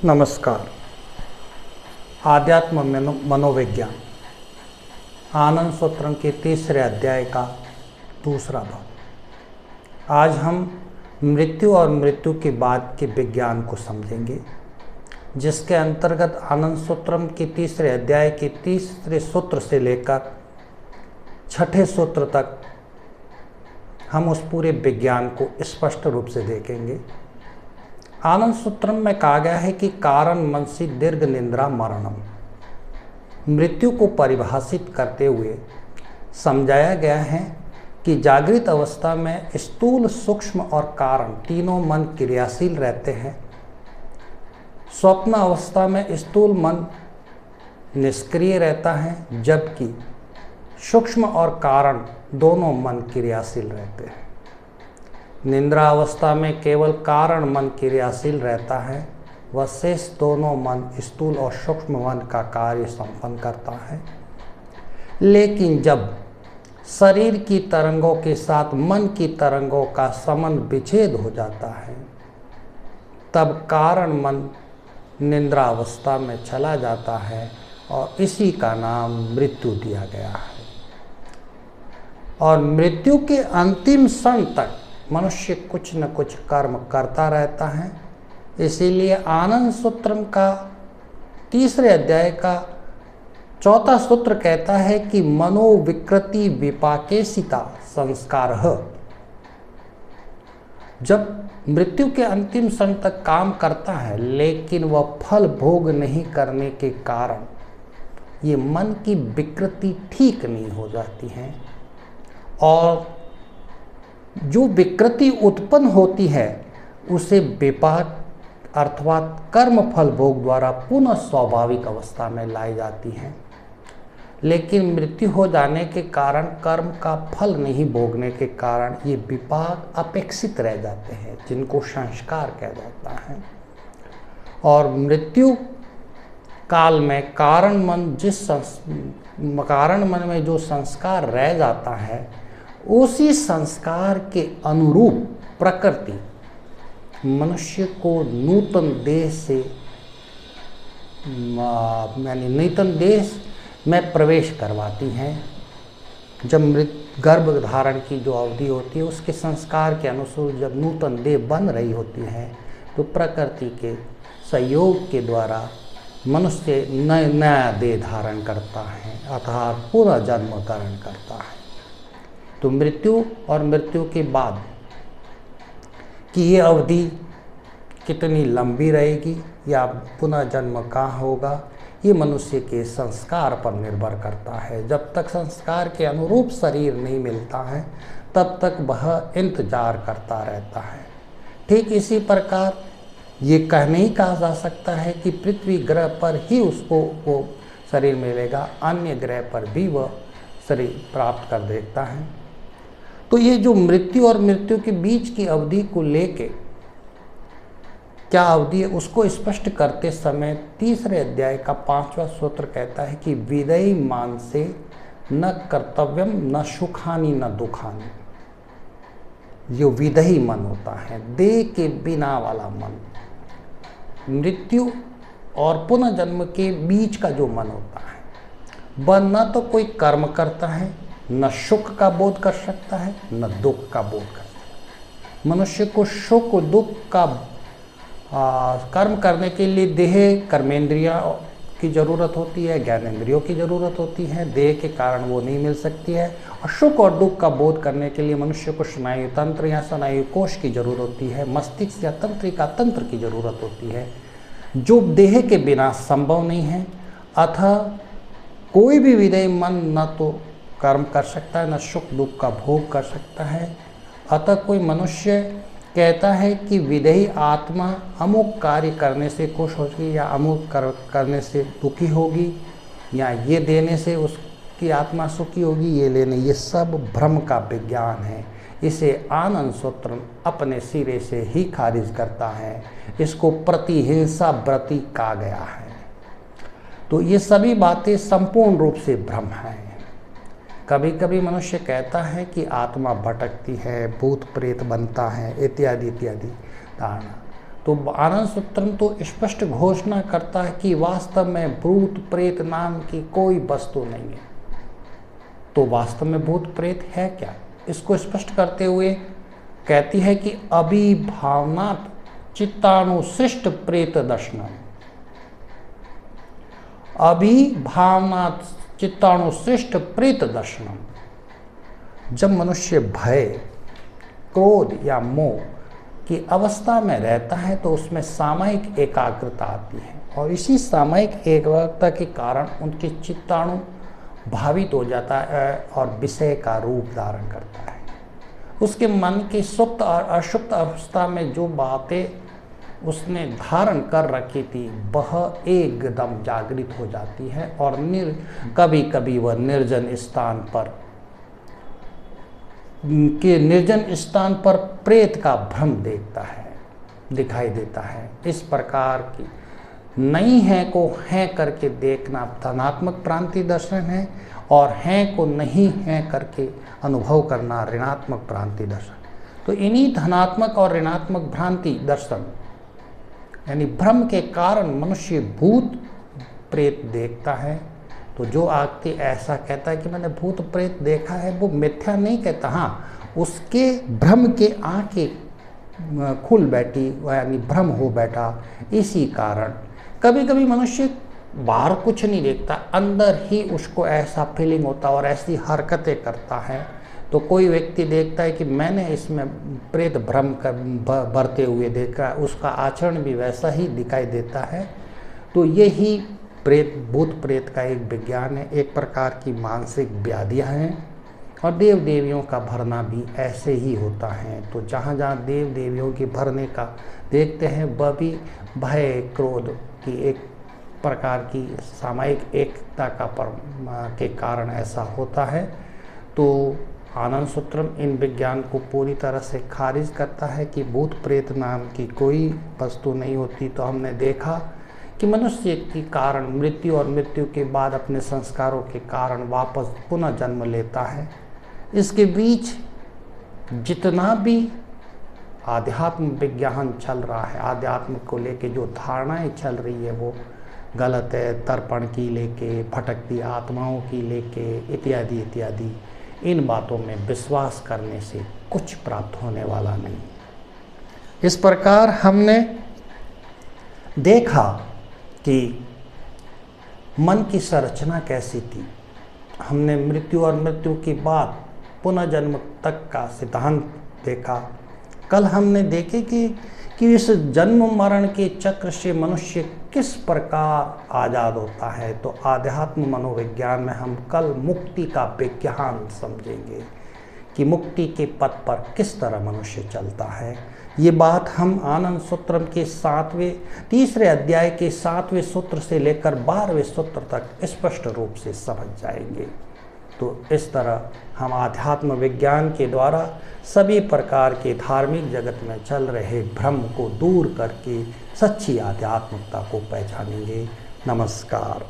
नमस्कार। आध्यात्म मनोविज्ञान आनंद सूत्रम के तीसरे अध्याय का दूसरा भाग। आज हम मृत्यु और मृत्यु के बाद के विज्ञान को समझेंगे, जिसके अंतर्गत आनंद सूत्रम के तीसरे अध्याय के तीसरे सूत्र से लेकर छठे सूत्र तक हम उस पूरे विज्ञान को स्पष्ट रूप से देखेंगे। आनंद सूत्रम में कहा गया है कि कारण मनसी दीर्घ निद्रा मरणम। मृत्यु को परिभाषित करते हुए समझाया गया है कि जागृत अवस्था में स्थूल, सूक्ष्म और कारण तीनों मन क्रियाशील रहते हैं। स्वप्न अवस्था में स्थूल मन निष्क्रिय रहता है, जबकि सूक्ष्म और कारण दोनों मन क्रियाशील रहते हैं। निद्रा अवस्था में केवल कारण मन क्रियाशील रहता है, वह शेष दोनों मन स्थूल और सूक्ष्म मन का कार्य संपन्न करता है। लेकिन जब शरीर की तरंगों के साथ मन की तरंगों का समन विच्छेद हो जाता है, तब कारण मन निद्रा अवस्था में चला जाता है और इसी का नाम मृत्यु दिया गया है। और मृत्यु के अंतिम क्षण तक मनुष्य कुछ न कुछ कर्म करता रहता है। इसीलिए आनंद सूत्रम का तीसरे अध्याय का चौथा सूत्र कहता है कि मनोविकृति विपाकेशिता संस्कार। जब मृत्यु के अंतिम क्षण तक काम करता है, लेकिन वह फल भोग नहीं करने के कारण ये मन की विकृति ठीक नहीं हो जाती है, और जो विकृति उत्पन्न होती है उसे विपाक अर्थात कर्म फल भोग द्वारा पुनः स्वाभाविक अवस्था में लाई जाती है। लेकिन मृत्यु हो जाने के कारण कर्म का फल नहीं भोगने के कारण ये विपाक अपेक्षित रह जाते हैं, जिनको संस्कार कहा जाता है। और मृत्यु काल में कारण मन में जो संस्कार रह जाता है, उसी संस्कार के अनुरूप प्रकृति मनुष्य को नूतन देश में प्रवेश करवाती है। जब गर्भ धारण की जो अवधि होती है, उसके संस्कार के अनुसार जब नूतन देह बन रही होती है, तो प्रकृति के सहयोग के द्वारा मनुष्य नया देह धारण करता है, अर्थात पूरा जन्म धारण करता है। तो मृत्यु और मृत्यु के बाद की ये अवधि कितनी लंबी रहेगी या पुनः जन्म कहाँ होगा, ये मनुष्य के संस्कार पर निर्भर करता है। जब तक संस्कार के अनुरूप शरीर नहीं मिलता है, तब तक वह इंतजार करता रहता है। ठीक इसी प्रकार ये नहीं कहा जा सकता है कि पृथ्वी ग्रह पर ही उसको वो शरीर मिलेगा, अन्य ग्रह पर भी वह शरीर प्राप्त कर देता है। तो ये जो मृत्यु और मृत्यु के बीच की अवधि को लेके क्या अवधि है, उसको स्पष्ट करते समय तीसरे अध्याय का 5वां सूत्र कहता है कि विदेही मान से न कर्तव्यम न सुखानी न दुखानी। जो विदेही मन होता है, देह के बिना वाला मन, मृत्यु और पुनर्जन्म के बीच का जो मन होता है, वह न तो कोई कर्म करता है, न सुख का बोध कर सकता है, न दुख का बोध कर सकता है। मनुष्य को सुख दुख का कर्म करने के लिए देह कर्मेंद्रिया की ज़रूरत होती है, ज्ञानेंद्रियों की ज़रूरत होती है। देह के कारण वो नहीं मिल सकती है। और सुख और दुख का बोध करने के लिए मनुष्य को स्नायु तंत्र या स्नायु कोश की ज़रूरत होती है, मस्तिष्क या तंत्रिका तंत्र की ज़रूरत होती है, जो देह के बिना संभव नहीं है। अतः कोई भी विदेही मन न तो कर्म कर सकता है, न सुख दुख का भोग कर सकता है। अतः कोई मनुष्य कहता है कि विदेही आत्मा अमुक कार्य करने से खुश होगी या अमुक करने से दुखी होगी, या ये देने से उसकी आत्मा सुखी होगी, ये लेने, ये सब भ्रम का विज्ञान है। इसे आनंद सूत्र अपने सिरे से ही खारिज करता है। इसको प्रतिहिंसा व्रति कहा गया है। तो ये सभी बातें संपूर्ण रूप से भ्रम हैं। कभी कभी मनुष्य कहता है कि आत्मा भटकती है, भूत प्रेत बनता है, इत्यादि इत्यादि धारणा। तो आनंद सूत्रम तो स्पष्ट घोषणा करता है कि वास्तव में भूत प्रेत नाम की कोई वस्तु नहीं है। तो वास्तव में भूत प्रेत है क्या, इसको स्पष्ट करते हुए कहती है कि अभिभावनात् चित्तानुसृष्ट प्रेत दर्शनम, अभिभावनात् चित्तानुसृष्ट प्रेत दर्शनम। जब मनुष्य भय, क्रोध या मोह की अवस्था में रहता है तो उसमें सामायिक एकाग्रता आती है, और इसी सामायिक एकाग्रता के कारण उनके चित्ताणु भावित हो जाता है और विषय का रूप धारण करता है। उसके मन की सुप्त और अशुप्त अवस्था में जो बातें उसने धारण कर रखी थी वह एकदम जागृत हो जाती है, और कभी कभी वह निर्जन स्थान पर प्रेत का भ्रम दिखाई देता है। इस प्रकार की नहीं है को हैं करके देखना धनात्मक भ्रांति दर्शन है, और हैं को नहीं है करके अनुभव करना ऋणात्मक भ्रांति दर्शन। तो इन्हीं धनात्मक और ऋणात्मक भ्रांति दर्शन यानी भ्रम के कारण मनुष्य भूत प्रेत देखता है। तो जो आदमी ऐसा कहता है कि मैंने भूत प्रेत देखा है, वो मिथ्या नहीं कहता, हाँ उसके भ्रम के आंखें खुल बैठी, यानी भ्रम हो बैठा। इसी कारण कभी कभी मनुष्य बाहर कुछ नहीं देखता, अंदर ही उसको ऐसा फीलिंग होता और ऐसी हरकतें करता है। तो कोई व्यक्ति देखता है कि मैंने इसमें प्रेत भ्रम भरते हुए देखा, उसका आचरण भी वैसा ही दिखाई देता है। तो यही भूत प्रेत का एक विज्ञान है, एक प्रकार की मानसिक व्याधियाँ हैं। और देव देवियों का भरना भी ऐसे ही होता है। तो जहाँ जहाँ देव देवियों की भरने का देखते हैं वह भी भय क्रोध की एक प्रकार की सामायिक एकता के कारण ऐसा होता है। तो आनंद सूत्रम इन विज्ञान को पूरी तरह से खारिज करता है कि भूत प्रेत नाम की कोई वस्तु नहीं होती। तो हमने देखा कि मनुष्य के कारण मृत्यु और मृत्यु के बाद अपने संस्कारों के कारण वापस पुनः जन्म लेता है। इसके बीच जितना भी आध्यात्म विज्ञान चल रहा है, आध्यात्म को लेके जो धारणाएं चल रही है वो गलत है, तर्पण की लेके, भटकती आत्माओं की लेके इत्यादि इत्यादि, इन बातों में विश्वास करने से कुछ प्राप्त होने वाला नहीं। इस प्रकार हमने देखा कि मन की संरचना कैसी थी। हमने मृत्यु और मृत्यु के बाद पुनः जन्म तक का सिद्धांत देखा। कल हमने देखे कि इस जन्म मरण के चक्र से मनुष्य किस प्रकार आज़ाद होता है। तो आध्यात्म मनोविज्ञान में हम कल मुक्ति का विज्ञान समझेंगे कि मुक्ति के पथ पर किस तरह मनुष्य चलता है। ये बात हम आनंद सूत्रम के तीसरे अध्याय के 7वें सूत्र से लेकर 12वें सूत्र तक स्पष्ट रूप से समझ जाएंगे। तो इस तरह हम आध्यात्म विज्ञान के द्वारा सभी प्रकार के धार्मिक जगत में चल रहे भ्रम को दूर करके सच्ची आध्यात्मिकता को पहचानेंगे। नमस्कार।